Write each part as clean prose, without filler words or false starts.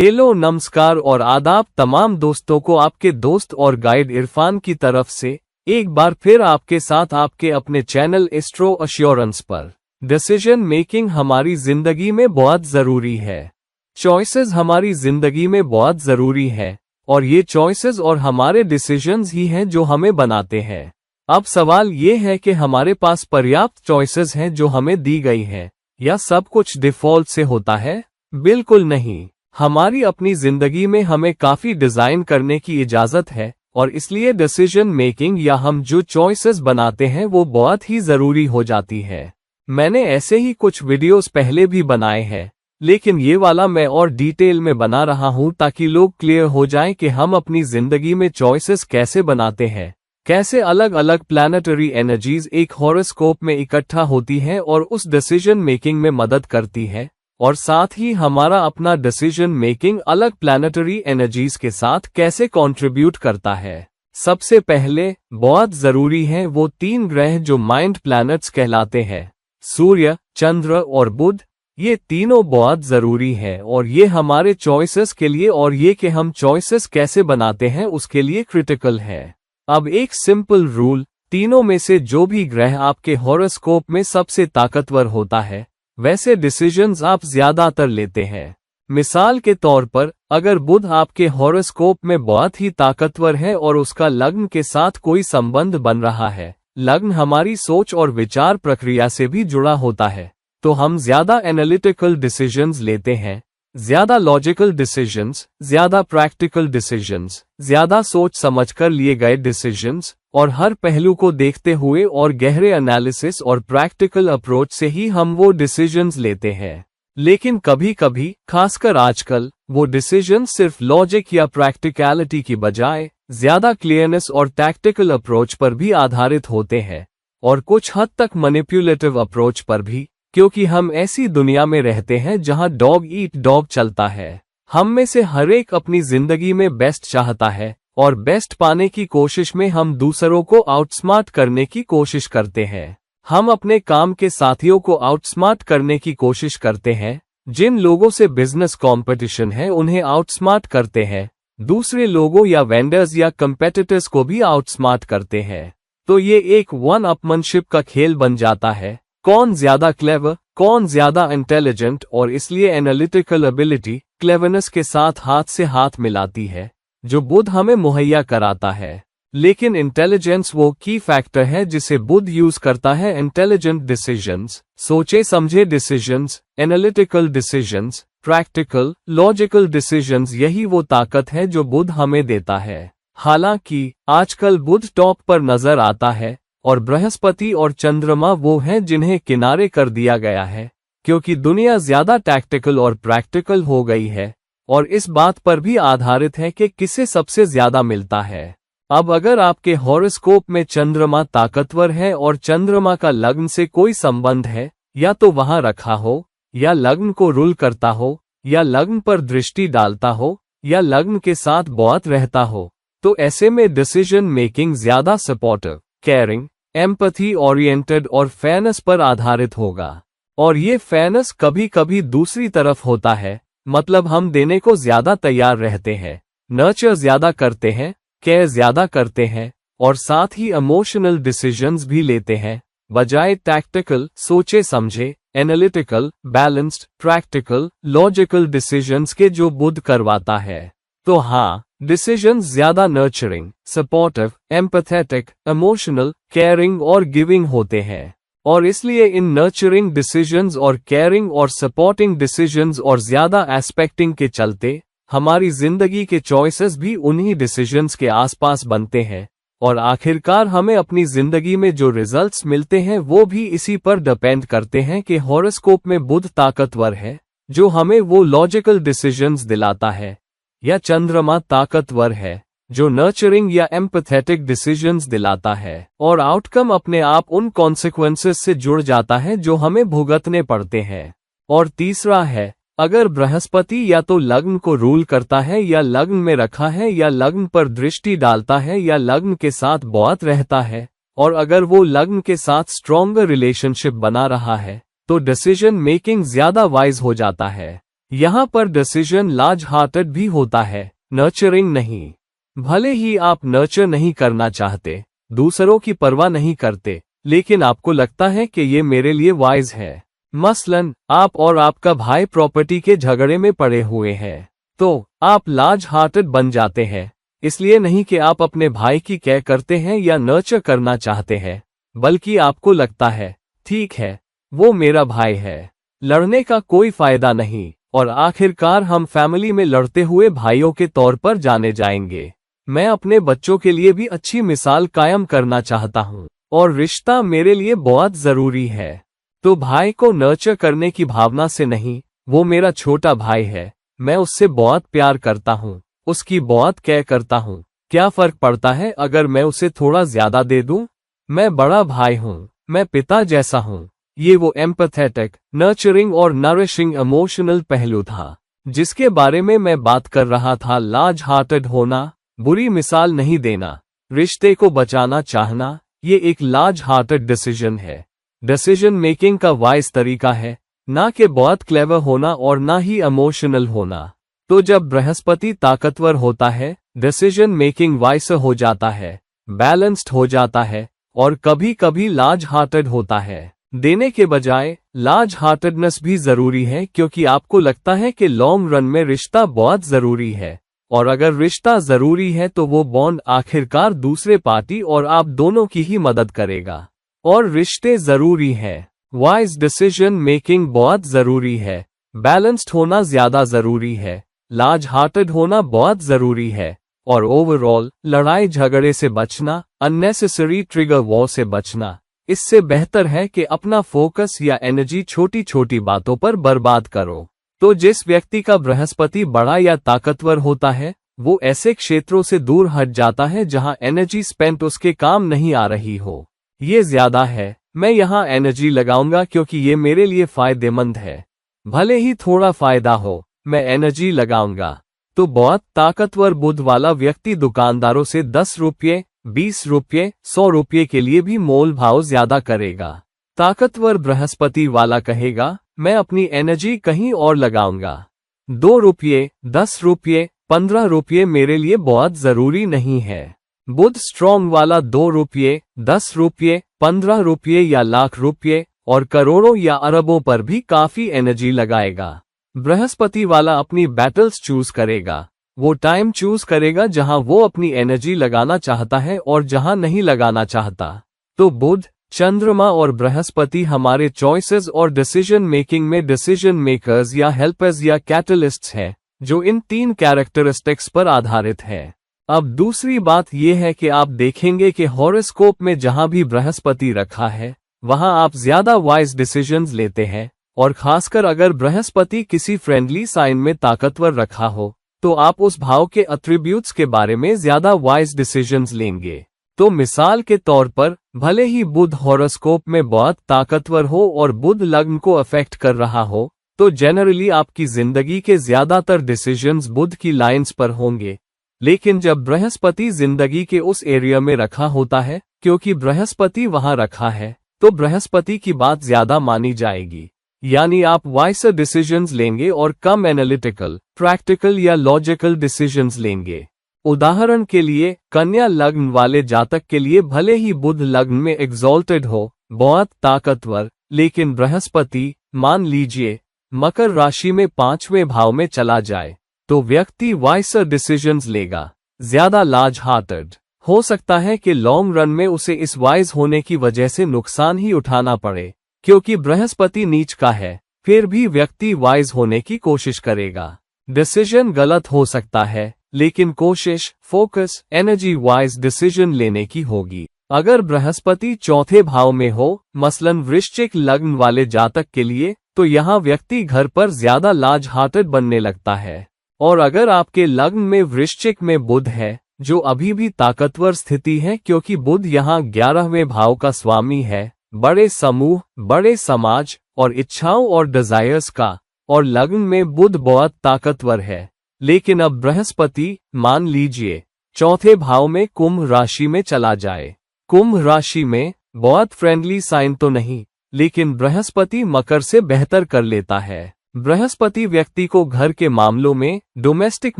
Hello, नमस्कार और आदाब तमाम दोस्तों को। आपके दोस्त और गाइड इरफान की तरफ से एक बार फिर आपके साथ आपके अपने चैनल एस्ट्रो एश्योरेंस पर। डिसीजन मेकिंग हमारी जिंदगी में बहुत जरूरी है। चॉइसेस हमारी जिंदगी में बहुत जरूरी है और ये चॉइसेस और हमारे डिसीजंस ही हैं जो हमें बनाते हैं। अब सवाल ये है कि हमारे पास पर्याप्त चॉइसेस हैं जो हमें दी गई हैं, या सब कुछ डिफॉल्ट से होता है? बिल्कुल नहीं। हमारी अपनी जिंदगी में हमें काफी डिजाइन करने की इजाजत है और इसलिए डिसीजन मेकिंग या हम जो चॉइसेस बनाते हैं वो बहुत ही जरूरी हो जाती है। मैंने ऐसे ही कुछ वीडियोस पहले भी बनाए हैं, लेकिन ये वाला मैं और डिटेल में बना रहा हूं ताकि लोग क्लियर हो जाएं कि हम अपनी जिंदगी में चॉइसेस कैसे बनाते हैं, कैसे अलग अलग प्लैनेटरी एनर्जीज एक हॉरोस्कोप में इकट्ठा होती हैं और उस डिसीजन मेकिंग में मदद करती है, और साथ ही हमारा अपना डिसीजन मेकिंग अलग प्लैनेटरी एनर्जीज के साथ कैसे कंट्रीब्यूट करता है। सबसे पहले बहुत जरूरी है वो 3 ग्रह जो माइंड प्लैनेट्स कहलाते हैं, सूर्य, चंद्र और बुध। ये तीनों बहुत जरूरी है और ये हमारे चॉइसेस के लिए और ये कि हम चॉइसेस कैसे बनाते हैं उसके लिए क्रिटिकल है। अब एक सिंपल रूल, तीनों में से जो भी ग्रह आपके हॉरोस्कोप में सबसे ताकतवर होता है वैसे डिसीजंस आप ज्यादातर लेते हैं। मिसाल के तौर पर, अगर बुध आपके हॉरोस्कोप में बहुत ही ताकतवर है और उसका लग्न के साथ कोई संबंध बन रहा है, लग्न हमारी सोच और विचार प्रक्रिया से भी जुड़ा होता है, तो हम ज्यादा एनालिटिकल डिसीजंस लेते हैं, ज्यादा लॉजिकल डिसीजंस, ज्यादा प्रैक्टिकल डिसीजंस, ज्यादा सोच समझकर लिए गए डिसीजंस और हर पहलू को देखते हुए और गहरे एनालिसिस और प्रैक्टिकल अप्रोच से ही हम वो डिसीजंस लेते हैं। लेकिन कभी कभी, खासकर आजकल, वो डिसीजंस सिर्फ लॉजिक या प्रैक्टिकलिटी की बजाय ज्यादा क्लियरनेस और टैक्टिकल अप्रोच पर भी आधारित होते हैं, और कुछ हद तक मैनिपुलेटिव अप्रोच पर भी, क्योंकि हम ऐसी दुनिया में रहते हैं जहां डॉग ईट डॉग चलता है। हम में से हर एक अपनी जिंदगी में बेस्ट चाहता है और बेस्ट पाने की कोशिश में हम दूसरों को आउटस्मार्ट करने की कोशिश करते हैं। हम अपने काम के साथियों को आउटस्मार्ट करने की कोशिश करते हैं, जिन लोगों से बिजनेस कंपटीशन है उन्हें आउटस्मार्ट करते हैं, दूसरे लोगों या वेंडर्स या कंपेटिटर्स को भी आउटस्मार्ट करते हैं। तो ये एक वन अपमनशिप का खेल बन जाता है, कौन ज्यादा क्लेवर, कौन ज्यादा इंटेलिजेंट, और इसलिए एनालिटिकल एबिलिटी क्लेवरनेस के साथ से हाथ मिलाती है जो बुध हमें मुहैया कराता है। लेकिन इंटेलिजेंस वो की फैक्टर है जिसे बुध यूज करता है इंटेलिजेंट डिसीजंस, सोचे समझे decisions, analytical decisions, practical logical decisions. यही वो ताकत है जो बुध हमें देता है। हालांकि आजकल बुध टॉप पर नजर आता है और बृहस्पति और चंद्रमा वो हैं जिन्हें किनारे कर दिया गया है, क्योंकि दुनिया ज्यादा टैक्टिकल और प्रैक्टिकल हो गई है और इस बात पर भी आधारित है कि किसे सबसे ज्यादा मिलता है। अब अगर आपके हॉरोस्कोप में चंद्रमा ताकतवर है और चंद्रमा का लग्न से कोई संबंध है, या तो वहां रखा हो, या लग्न को रूल करता हो, या लग्न पर दृष्टि डालता हो, या लग्न के साथ बहुत रहता हो, तो ऐसे में डिसीजन मेकिंग ज्यादा सपोर्टिव, केयरिंग, एम्पैथी ओरिएंटेड और फेयरनेस पर आधारित होगा। और ये फेयरनेस कभी कभी दूसरी तरफ होता है, मतलब हम देने को ज्यादा तैयार रहते हैं, नर्चर ज्यादा करते हैं, केयर ज्यादा करते हैं और साथ ही इमोशनल डिसीजंस भी लेते हैं, बजाय टैक्टिकल सोचे समझे, analytical, balanced, practical, logical decisions के जो बुध करवाता है। तो हाँ, डिसीजंस ज्यादा nurturing, supportive, empathetic, emotional, caring और गिविंग होते हैं, और इसलिए इन नर्चरिंग डिसीजंस और केयरिंग और सपोर्टिंग डिसीजंस और ज्यादा एस्पेक्टिंग के चलते हमारी जिंदगी के चॉइसेस भी उन्हीं डिसीजंस के आसपास बनते हैं, और आखिरकार हमें अपनी जिंदगी में जो रिजल्ट्स मिलते हैं वो भी इसी पर डिपेंड करते हैं कि हॉरोस्कोप में बुध ताकतवर है जो हमें वो लॉजिकल डिसीजंस दिलाता है, या चंद्रमा ताकतवर है जो नर्चरिंग या एम्पैथेटिक डिसीजंस दिलाता है, और आउटकम अपने आप उन कॉन्सिक्वेंसेस से जुड़ जाता है जो हमें भुगतने पड़ते हैं। और तीसरा है, अगर बृहस्पति या तो लग्न को रूल करता है या लग्न में रखा है या लग्न पर दृष्टि डालता है या लग्न के साथ बहुत रहता है, और अगर वो लग्न के साथ स्ट्रॉन्गर रिलेशनशिप बना रहा है, तो डिसीजन मेकिंग ज्यादा वाइज हो जाता है। यहाँ पर डिसीजन लार्ज हार्टेड भी होता है, नर्चरिंग नहीं। भले ही आप नर्चर नहीं करना चाहते, दूसरों की परवाह नहीं करते, लेकिन आपको लगता है कि ये मेरे लिए वाइज है। मसलन आप और आपका भाई प्रॉपर्टी के झगड़े में पड़े हुए हैं, तो आप लार्ज हार्टेड बन जाते हैं। इसलिए नहीं कि आप अपने भाई की केयर करते हैं या नर्चर करना चाहते हैं, बल्कि आपको लगता है ठीक है, वो मेरा भाई है, लड़ने का कोई फायदा नहीं, और आखिरकार हम फैमिली में लड़ते हुए भाइयों के तौर पर जाने जाएंगे। मैं अपने बच्चों के लिए भी अच्छी मिसाल कायम करना चाहता हूँ, और रिश्ता मेरे लिए बहुत जरूरी है। तो भाई को नर्चर करने की भावना से नहीं, वो मेरा छोटा भाई है, मैं उससे बहुत प्यार करता हूँ, उसकी बहुत केयर करता हूँ। क्या फर्क पड़ता है अगर मैं उसे थोड़ा ज्यादा दे दूं? मैं बड़ा भाई हूँ, मैं पिता जैसा हूँ। ये वो एम्पैथेटिक, नर्चरिंग और नरिशिंग इमोशनल पहलू था जिसके बारे में मैं बात कर रहा था। लार्ज हार्टेड होना, बुरी मिसाल नहीं देना, रिश्ते को बचाना चाहना, ये एक लार्ज हार्टेड डिसीजन है। डिसीजन मेकिंग का वाइज तरीका है, ना कि बहुत क्लेवर होना और ना ही इमोशनल होना। तो जब बृहस्पति ताकतवर होता है, डिसीजन मेकिंग वाइस हो जाता है, बैलेंस्ड हो जाता है, और कभी कभी लार्ज हार्टेड होता है। देने के बजाय लार्ज हार्टेडनेस भी जरूरी है, क्योंकि आपको लगता है कि लॉन्ग रन में रिश्ता बहुत जरूरी है, और अगर रिश्ता जरूरी है तो वो बॉन्ड आखिरकार दूसरे पार्टी और आप दोनों की ही मदद करेगा। और रिश्ते जरूरी है, वाइज डिसीजन मेकिंग बहुत जरूरी है, बैलेंस्ड होना ज्यादा जरूरी है, लार्ज हार्टेड होना बहुत जरूरी है, और ओवरऑल लड़ाई झगड़े से बचना, अननेसेसरी ट्रिगर वॉर से बचना। इससे बेहतर है कि अपना फोकस या एनर्जी छोटी छोटी बातों पर बर्बाद करो। तो जिस व्यक्ति का बृहस्पति बड़ा या ताकतवर होता है, वो ऐसे क्षेत्रों से दूर हट जाता है जहां एनर्जी स्पेंट उसके काम नहीं आ रही हो। ये ज्यादा है, मैं यहाँ एनर्जी लगाऊंगा क्योंकि ये मेरे लिए फायदेमंद है, भले ही थोड़ा फायदा हो, मैं एनर्जी लगाऊंगा। तो बहुत ताकतवर बुध वाला व्यक्ति दुकानदारों से 10 रुपये, 20 रुपये, 100 रुपये के लिए भी मोल भाव ज्यादा करेगा। ताकतवर बृहस्पति वाला कहेगा, मैं अपनी एनर्जी कहीं और लगाऊंगा। 2 रुपये, 10 रुपये, 15 रुपये मेरे लिए बहुत जरूरी नहीं है। बुध स्ट्रॉन्ग वाला 2 रुपये, 10 रुपये, 15 रुपये या लाख रुपये और करोड़ों या अरबों पर भी काफी एनर्जी लगाएगा। बृहस्पति वाला अपनी बैटल्स चूज करेगा, वो टाइम चूज करेगा जहां वो अपनी एनर्जी लगाना चाहता है और जहां नहीं लगाना चाहता। तो बुध, चंद्रमा और बृहस्पति हमारे चॉइसेस और डिसीजन मेकिंग में डिसीजन मेकर्स या हेल्पर्स या कैटलिस्ट्स हैं, जो इन 3 कैरेक्टरिस्टिक्स पर आधारित है। अब दूसरी बात यह है कि आप देखेंगे कि हॉरोस्कोप में जहां भी बृहस्पति रखा है, वहां आप ज्यादा वाइज डिसीजंस लेते हैं, और खासकर अगर बृहस्पति किसी फ्रेंडली साइन में ताकतवर रखा हो, तो आप उस भाव के एट्रीब्यूट्स के बारे में ज्यादा वाइज डिसीजंस लेंगे। तो मिसाल के तौर पर, भले ही बुध हॉरोस्कोप में बहुत ताकतवर हो और बुध लग्न को अफेक्ट कर रहा हो, तो जनरली आपकी जिंदगी के ज्यादातर डिसीजंस बुध की लाइंस पर होंगे। लेकिन जब बृहस्पति जिंदगी के उस एरिया में रखा होता है, क्योंकि बृहस्पति वहां रखा है, तो बृहस्पति की बात ज्यादा मानी जाएगी, यानी आप वाइसर डिसीजंस लेंगे और कम एनालिटिकल, प्रैक्टिकल या लॉजिकल डिसीजंस लेंगे। उदाहरण के लिए, कन्या लग्न वाले जातक के लिए भले ही बुध लग्न में एग्जॉल्टेड हो, बहुत ताकतवर, लेकिन बृहस्पति, मान लीजिए, मकर राशि में 5वें भाव में चला जाए, तो व्यक्ति वाइसर डिसीजंस लेगा, ज्यादा लार्ज हार्टेड। हो सकता है कि लॉन्ग रन में उसे इस वाइज होने की वजह से नुकसान ही उठाना पड़े, क्योंकि बृहस्पति नीच का है, फिर भी व्यक्ति वाइज होने की कोशिश करेगा। डिसीजन गलत हो सकता है, लेकिन कोशिश, फोकस, एनर्जी वाइज डिसीजन लेने की होगी। अगर बृहस्पति 4थे भाव में हो, मसलन वृश्चिक लग्न वाले जातक के लिए, तो यहाँ व्यक्ति घर पर ज्यादा लार्ज हार्टेड बनने लगता है। और अगर आपके लग्न में वृश्चिक में बुध है, जो अभी भी ताकतवर स्थिति है क्योंकि बुध यहाँ 11वें भाव का स्वामी है, बड़े समूह, बड़े समाज और इच्छाओं और डिजायर्स का, और लग्न में बुध बहुत ताकतवर है। लेकिन अब बृहस्पति, मान लीजिए, 4थे भाव में कुंभ राशि में चला जाए। कुंभ राशि में बहुत फ्रेंडली साइन तो नहीं, लेकिन बृहस्पति मकर से बेहतर कर लेता है। बृहस्पति व्यक्ति को घर के मामलों में, डोमेस्टिक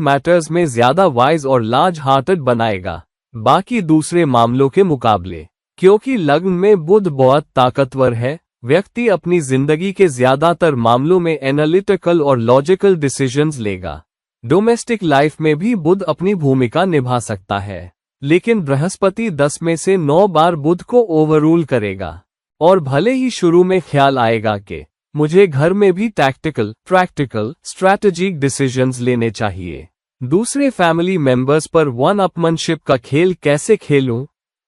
मैटर्स में ज्यादा वाइज और लार्ज हार्टेड बनाएगा, बाकी दूसरे मामलों के मुकाबले। क्योंकि लग्न में बुध बहुत ताकतवर है, व्यक्ति अपनी जिंदगी के ज्यादातर मामलों में एनालिटिकल और लॉजिकल डिसीजंस लेगा। डोमेस्टिक लाइफ में भी बुध अपनी भूमिका निभा सकता है, लेकिन बृहस्पति 10 में से 9 बार बुध को ओवररूल करेगा। और भले ही शुरू में ख्याल आएगा कि मुझे घर में भी टैक्टिकल, प्रैक्टिकल, स्ट्रैटेजिक डिसीजंस लेने चाहिए, दूसरे फैमिली मेंबर्स पर वन अपमनशिप का खेल कैसे खेलूं,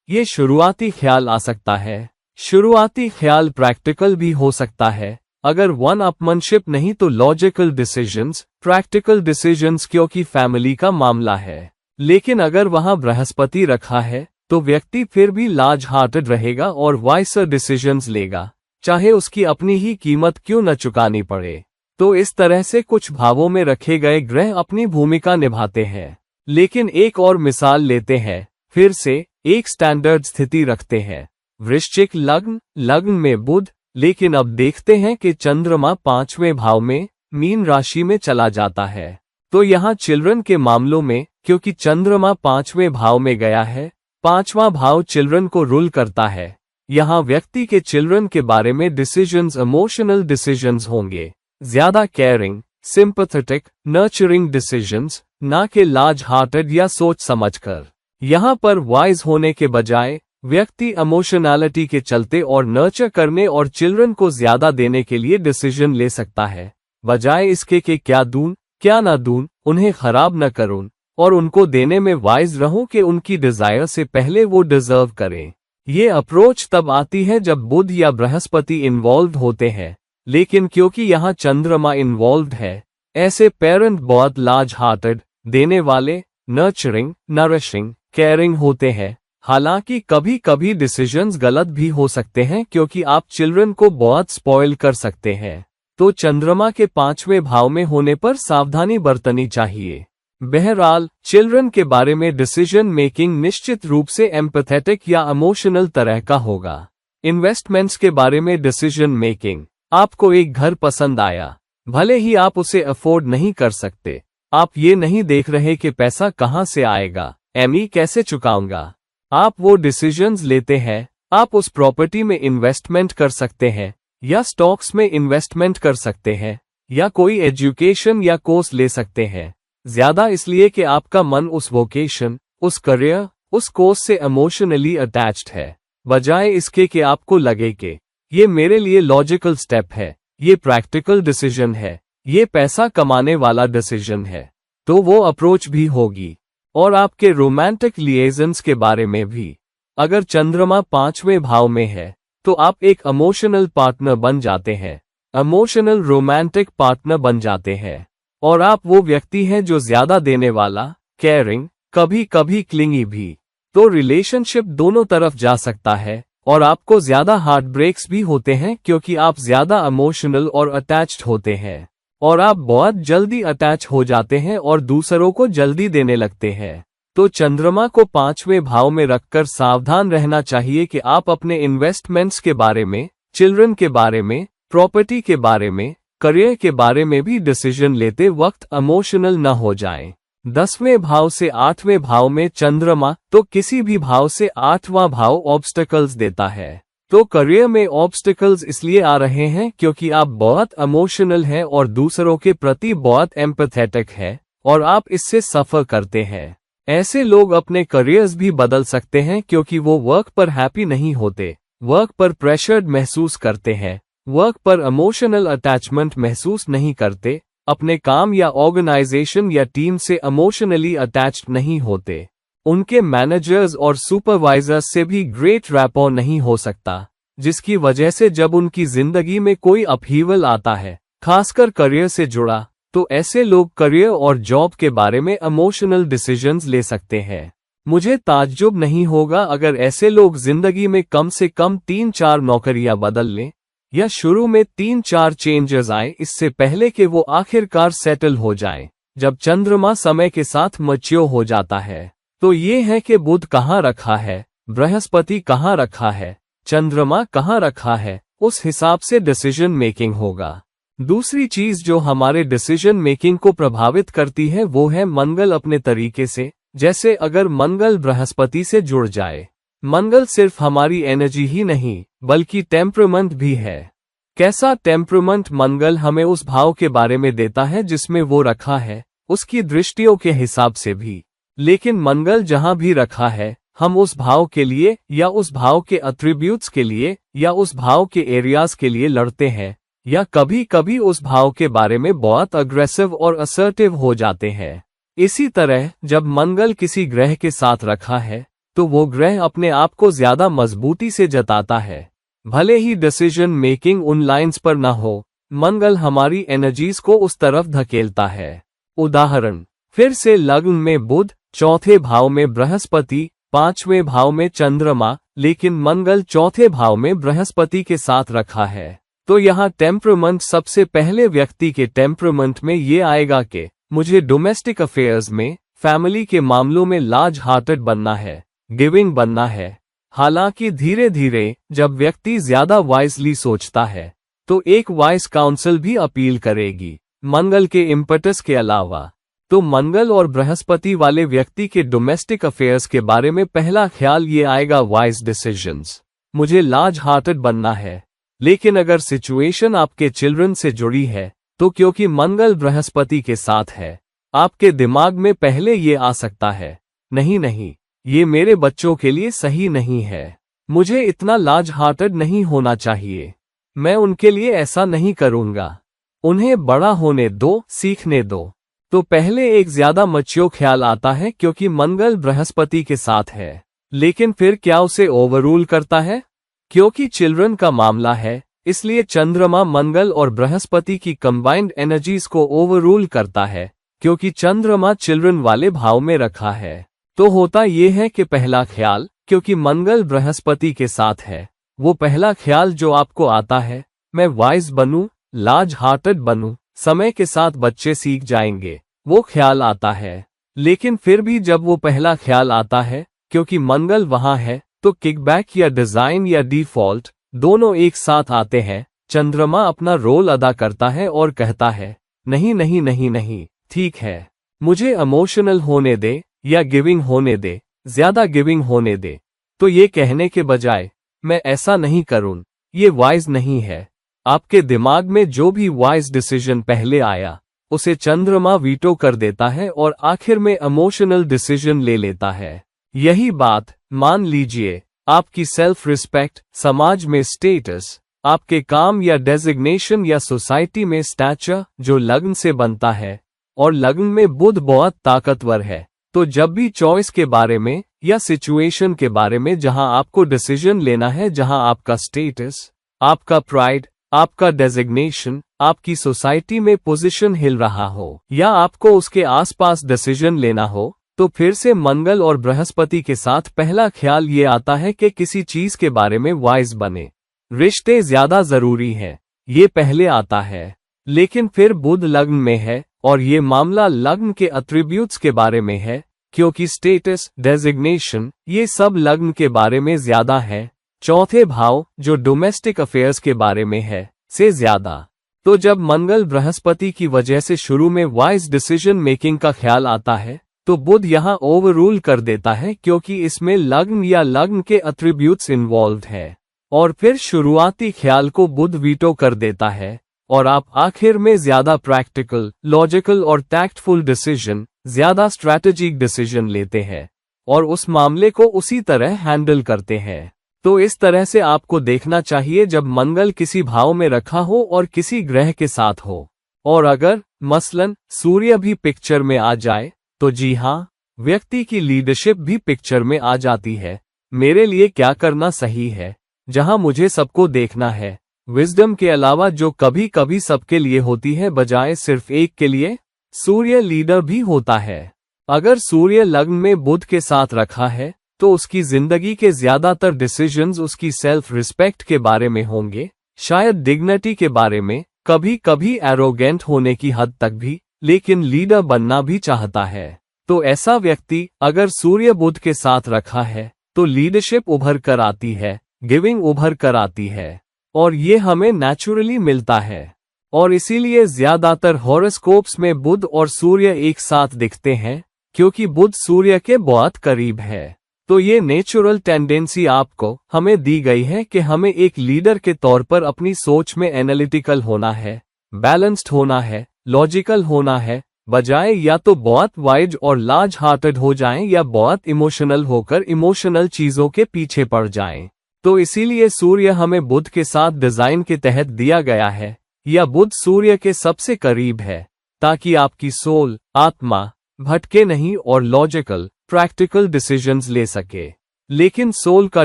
ये शुरुआती ख्याल आ सकता है। शुरुआती ख्याल प्रैक्टिकल भी हो सकता है, अगर वन अपमनशिप नहीं तो लॉजिकल डिसीजंस, प्रैक्टिकल डिसीजंस, क्योंकि फैमिली का मामला है। लेकिन अगर वहां बृहस्पति रखा है तो व्यक्ति फिर भी लार्ज हार्टेड रहेगा और वाइसर डिसीजंस लेगा, चाहे उसकी अपनी ही कीमत क्यों न चुकानी पड़े। तो इस तरह से कुछ भावों में रखे गए ग्रह अपनी भूमिका निभाते हैं। लेकिन एक और मिसाल लेते हैं, फिर से एक स्टैंडर्ड स्थिति रखते हैं। वृश्चिक लग्न में बुध, लेकिन अब देखते हैं कि चंद्रमा 5वें भाव में, मीन राशि में चला जाता है। तो यहाँ चिल्ड्रन के मामलों में, क्योंकि चंद्रमा 5वें भाव में गया है, 5वां भाव चिल्ड्रन को रूल करता है, यहाँ व्यक्ति के चिल्ड्रन के बारे में डिसीजंस इमोशनल डिसीजंस होंगे, ज्यादा केयरिंग, सिंपैथेटिक, नर्चरिंग डिसीजंस, ना कि लार्ज हार्टेड या सोच समझकर। यहाँ पर वाइज होने के बजाय व्यक्ति इमोशनैलिटी के चलते और नर्चर करने और चिल्ड्रन को ज्यादा देने के लिए डिसीजन ले सकता है, बजाय इसके कि क्या दूं, क्या ना दूं, उन्हें खराब न करूं, और उनको देने में वाइज रहूं कि उनकी डिजायर से पहले वो डिजर्व करें। ये अप्रोच तब आती है जब बुध या बृहस्पति इन्वॉल्व होते हैं, लेकिन क्योंकि यहाँ चंद्रमा इन्वॉल्व है, ऐसे पेरेंट बहुत लार्ज हार्टेड, देने वाले, नर्चरिंग, नरिशिंग, केयरिंग होते हैं। हालांकि कभी कभी डिसीजंस गलत भी हो सकते हैं, क्योंकि आप चिल्ड्रन को बहुत स्पॉइल कर सकते हैं। तो चंद्रमा के 5वें भाव में होने पर सावधानी बरतनी चाहिए। बहरहाल चिल्ड्रन के बारे में डिसीजन मेकिंग निश्चित रूप से एम्पैथेटिक या इमोशनल तरह का होगा। इन्वेस्टमेंट्स के बारे में डिसीजन मेकिंग, आपको एक घर पसंद आया, भले ही आप उसे अफोर्ड नहीं कर सकते, आप ये नहीं देख रहे कि पैसा कहां से आएगा, EMI कैसे चुकाऊंगा। आप वो डिसीजंस लेते हैं, आप उस प्रॉपर्टी में इन्वेस्टमेंट कर सकते हैं, या स्टॉक्स में इन्वेस्टमेंट कर सकते हैं, या कोई एजुकेशन या कोर्स ले सकते हैं, ज्यादा इसलिए कि आपका मन उस वोकेशन, उस करियर, उस कोर्स से इमोशनली अटैच्ड है, बजाय इसके कि आपको लगे कि ये मेरे लिए लॉजिकल स्टेप है, ये प्रैक्टिकल डिसीजन है, ये पैसा कमाने वाला डिसीजन है। तो वो अप्रोच भी होगी। और आपके रोमांटिक लिएजन्स के बारे में भी, अगर चंद्रमा 5वें भाव में है तो आप एक इमोशनल पार्टनर बन जाते हैं, इमोशनल रोमांटिक पार्टनर बन जाते हैं, और आप वो व्यक्ति हैं जो ज्यादा देने वाला, केयरिंग, कभी कभी क्लिंगी भी। तो रिलेशनशिप दोनों तरफ जा सकता है, और आपको ज्यादा हार्ट ब्रेक्स भी होते हैं, क्योंकि आप ज्यादा इमोशनल और अटैच्ड होते हैं, और आप बहुत जल्दी अटैच हो जाते हैं और दूसरों को जल्दी देने लगते हैं। तो चंद्रमा को 5वें भाव में रखकर सावधान रहना चाहिए कि आप अपने इन्वेस्टमेंट्स के बारे में, चिल्ड्रन के बारे में, प्रॉपर्टी के बारे में, करियर के बारे में भी डिसीजन लेते वक्त इमोशनल न हो जाएं। 10वें भाव से 8वें भाव में चंद्रमा, तो किसी भी भाव से 8वां भाव ऑब्स्टेकल्स देता है। तो करियर में ऑब्स्टिकल्स इसलिए आ रहे हैं क्योंकि आप बहुत इमोशनल हैं और दूसरों के प्रति बहुत एम्पैथेटिक हैं, और आप इससे सफर करते हैं। ऐसे लोग अपने करियर्स भी बदल सकते हैं, क्योंकि वो वर्क पर हैप्पी नहीं होते, वर्क पर प्रेशर्ड महसूस करते हैं, वर्क पर इमोशनल अटैचमेंट महसूस नहीं करते, अपने काम या ऑर्गेनाइजेशन या टीम से इमोशनली अटैच्ड नहीं होते। उनके मैनेजर्स और सुपरवाइजर्स से भी ग्रेट रैपो नहीं हो सकता, जिसकी वजह से जब उनकी जिंदगी में कोई अपहीवल आता है, खासकर करियर से जुड़ा, तो ऐसे लोग करियर और जॉब के बारे में इमोशनल डिसीजंस ले सकते हैं। मुझे ताज्जुब नहीं होगा अगर ऐसे लोग जिंदगी में कम से कम 3-4 नौकरियां बदल लें, या शुरू में 3-4 चेंजेस आए, इससे पहले कि वो आखिरकार सेटल हो जाएं। जब चंद्रमा समय के साथ मैच्योर हो जाता है, तो ये है कि बुध कहाँ रखा है, बृहस्पति कहाँ रखा है, चंद्रमा कहाँ रखा है, उस हिसाब से डिसीजन मेकिंग होगा। दूसरी चीज जो हमारे डिसीजन मेकिंग को प्रभावित करती है वो है मंगल अपने तरीके से। जैसे अगर मंगल बृहस्पति से जुड़ जाए, मंगल सिर्फ हमारी एनर्जी ही नहीं बल्कि टेम्परामेंट भी है। कैसा टेम्परामेंट मंगल हमें उस भाव के बारे में देता है जिसमें वो रखा है, उसकी दृष्टियों के हिसाब से भी। लेकिन मंगल जहां भी रखा है, हम उस भाव के लिए या उस भाव के एट्रीब्यूट्स के लिए या उस भाव के एरियाज के लिए लड़ते हैं, या कभी कभी उस भाव के बारे में बहुत अग्रेसिव और असर्टिव हो जाते हैं। इसी तरह जब मंगल किसी ग्रह के साथ रखा है तो वो ग्रह अपने आप को ज्यादा मजबूती से जताता है। भले ही डिसीजन मेकिंग उन लाइंस पर ना हो, मंगल हमारी एनर्जीज को उस तरफ धकेलता है। उदाहरण फिर से लग्न में बुध, चौथे भाव में बृहस्पति, पांचवें भाव में चंद्रमा, लेकिन मंगल चौथे भाव में बृहस्पति के साथ रखा है। तो यहाँ टेम्परामेंट सबसे पहले व्यक्ति के टेम्परामेंट में ये आएगा कि मुझे डोमेस्टिक अफेयर्स में, फैमिली के मामलों में लार्ज हार्टेड बनना है, गिविंग बनना है। हालांकि धीरे धीरे जब व्यक्ति ज्यादा वाइजली सोचता है तो एक वाइज काउंसिल भी अपील करेगी मंगल के इम्पटस के अलावा। तो मंगल और बृहस्पति वाले व्यक्ति के डोमेस्टिक अफेयर्स के बारे में पहला ख्याल ये आएगा वाइज डिसीजंस, मुझे लार्ज हार्टेड बनना है। लेकिन अगर सिचुएशन आपके चिल्ड्रन से जुड़ी है तो क्योंकि मंगल बृहस्पति के साथ है, आपके दिमाग में पहले ये आ सकता है, नहीं, ये मेरे बच्चों के लिए सही नहीं है, मुझे इतना लार्ज हार्टेड नहीं होना चाहिए, मैं उनके लिए ऐसा नहीं करूंगा, उन्हें बड़ा होने दो, सीखने दो। तो पहले एक ज्यादा मैच्योर ख्याल आता है क्योंकि मंगल बृहस्पति के साथ है। लेकिन फिर क्या उसे ओवररूल करता है? क्योंकि चिल्ड्रन का मामला है, इसलिए चंद्रमा मंगल और बृहस्पति की कंबाइंड एनर्जीज को ओवररूल करता है, क्योंकि चंद्रमा चिल्ड्रन वाले भाव में रखा है। तो होता यह है कि पहला ख्याल, क्योंकि मंगल बृहस्पति के साथ है, वो पहला ख्याल जो आपको आता है, मैं वाइज बनूं, लार्ज हार्टेड बनूं, समय के साथ बच्चे सीख जाएंगे, वो ख्याल आता है। लेकिन फिर भी जब वो पहला ख्याल आता है, क्योंकि मंगल वहां है, तो किकबैक या डिजाइन या डिफॉल्ट दोनों एक साथ आते हैं। चंद्रमा अपना रोल अदा करता है और कहता है, नहीं, ठीक है, मुझे इमोशनल होने दे या गिविंग होने दे, ज्यादा गिविंग होने दे। तो ये कहने के बजाय मैं ऐसा नहीं करूं, ये वाइज नहीं है। आपके दिमाग में जो भी वाइज डिसीजन पहले आया, उसे चंद्रमा वीटो कर देता है और आखिर में इमोशनल डिसीजन ले लेता है। यही बात मान लीजिए आपकी सेल्फ रिस्पेक्ट, समाज में स्टेटस, आपके काम या डेजिग्नेशन या सोसाइटी में स्टैचर जो लग्न से बनता है, और लग्न में बुध बहुत ताकतवर है। तो जब भी चॉइस के बारे में या सिचुएशन के बारे में जहां आपको डिसीजन लेना है, जहां आपका स्टेटस, आपका प्राइड, आपका डेजिग्नेशन, आपकी सोसाइटी में पोजीशन हिल रहा हो, या आपको उसके आसपास डिसीजन लेना हो, तो फिर से मंगल और बृहस्पति के साथ पहला ख्याल ये आता है कि किसी चीज के बारे में वाइज बने। रिश्ते ज्यादा जरूरी हैं, ये पहले आता है। लेकिन फिर बुध लग्न में है और ये मामला लग्न के एट्रीब्यूट्स के बारे में है, क्योंकि स्टेटस, डेजिग्नेशन, ये सब लग्न के बारे में ज्यादा है, चौथे भाव जो डोमेस्टिक अफेयर्स के बारे में है से ज्यादा। तो जब मंगल बृहस्पति की वजह से शुरू में वाइज डिसीजन मेकिंग का ख्याल आता है, तो बुध यहां ओवररूल कर देता है, क्योंकि इसमें लग्न या लग्न के एट्रीब्यूट्स इन्वॉल्व है। और फिर शुरुआती ख्याल को बुध वीटो कर देता है और आप आखिर में ज्यादा प्रैक्टिकल, लॉजिकल और टैक्टफुल डिसीजन, ज्यादा स्ट्रैटेजिक डिसीजन लेते हैं और उस मामले को उसी तरह हैंडल करते हैं। तो इस तरह से आपको देखना चाहिए जब मंगल किसी भाव में रखा हो और किसी ग्रह के साथ हो। और अगर मसलन सूर्य भी पिक्चर में आ जाए तो जी हाँ, व्यक्ति की लीडरशिप भी पिक्चर में आ जाती है। मेरे लिए क्या करना सही है, जहां मुझे सबको देखना है, विजडम के अलावा जो कभी कभी सबके लिए होती है बजाय सिर्फ एक के लिए। सूर्य लीडर भी होता है। अगर सूर्य लग्न में बुध के साथ रखा है तो उसकी जिंदगी के ज्यादातर डिसीजंस उसकी सेल्फ रिस्पेक्ट के बारे में होंगे, शायद डिग्निटी के बारे में, कभी कभी एरोगेंट होने की हद तक भी, लेकिन लीडर बनना भी चाहता है। तो ऐसा व्यक्ति अगर सूर्य बुध के साथ रखा है तो लीडरशिप उभर कर आती है, गिविंग उभर कर आती है, और ये हमें नेचुरली मिलता है। और इसीलिए ज्यादातर हॉरोस्कोप्स में बुध और सूर्य एक साथ दिखते हैं, क्योंकि बुध सूर्य के बहुत करीब है। तो ये नेचुरल टेंडेंसी आपको हमें दी गई है कि हमें एक लीडर के तौर पर अपनी सोच में एनालिटिकल होना है, बैलेंस्ड होना है, लॉजिकल होना है, बजाय या तो बहुत वाइज और लार्ज हार्टेड हो जाएं या बहुत इमोशनल होकर इमोशनल चीजों के पीछे पड़ जाएं। तो इसीलिए सूर्य हमें बुध के साथ डिजाइन के तहत दिया गया है, या बुध सूर्य के सबसे करीब है, ताकि आपकी सोल, आत्मा भटके नहीं और लॉजिकल, प्रैक्टिकल डिसीजंस ले सके। लेकिन सोल का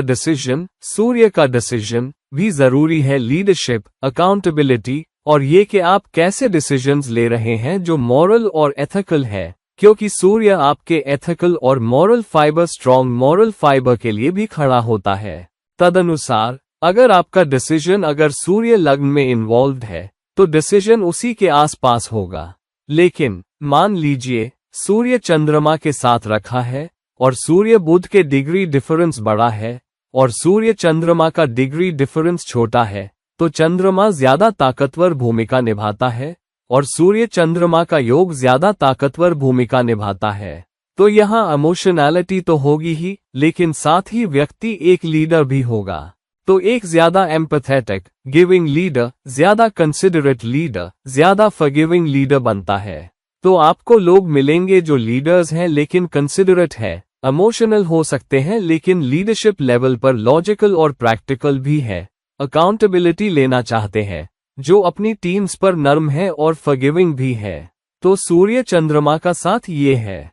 डिसीजन, सूर्य का डिसीजन भी जरूरी है, लीडरशिप, अकाउंटेबिलिटी, और ये कि आप कैसे डिसीजंस ले रहे हैं जो मॉरल और एथिकल है, क्योंकि सूर्य आपके एथिकल और moral fibre, strong moral fibre के लिए भी खड़ा होता है। तदनुसार अगर आपका डिसीजन अगर सूर्य लग्न में इन्वॉल्व है तो डिसीजन उसी के आसपास होगा। लेकिन मान लीजिए सूर्य चंद्रमा के साथ रखा है और सूर्य बुध के डिग्री डिफरेंस बड़ा है और सूर्य चंद्रमा का डिग्री डिफरेंस छोटा है, तो चंद्रमा ज्यादा ताकतवर भूमिका निभाता है और सूर्य चंद्रमा का योग ज्यादा ताकतवर भूमिका निभाता है। तो यहाँ इमोशनैलिटी तो होगी ही, लेकिन साथ ही व्यक्ति एक लीडर भी होगा। तो एक ज्यादा एम्पैथेटिक, गिविंग लीडर, ज्यादा कंसिडरेट लीडर, ज्यादा फॉरगिविंग लीडर बनता है। तो आपको लोग मिलेंगे जो लीडर्स हैं लेकिन कंसिडरेट है, इमोशनल हो सकते हैं लेकिन लीडरशिप लेवल पर लॉजिकल और प्रैक्टिकल भी है, अकाउंटेबिलिटी लेना चाहते हैं, जो अपनी टीम्स पर नर्म है और फॉरगिविंग भी है। तो सूर्य चंद्रमा का साथ ये है।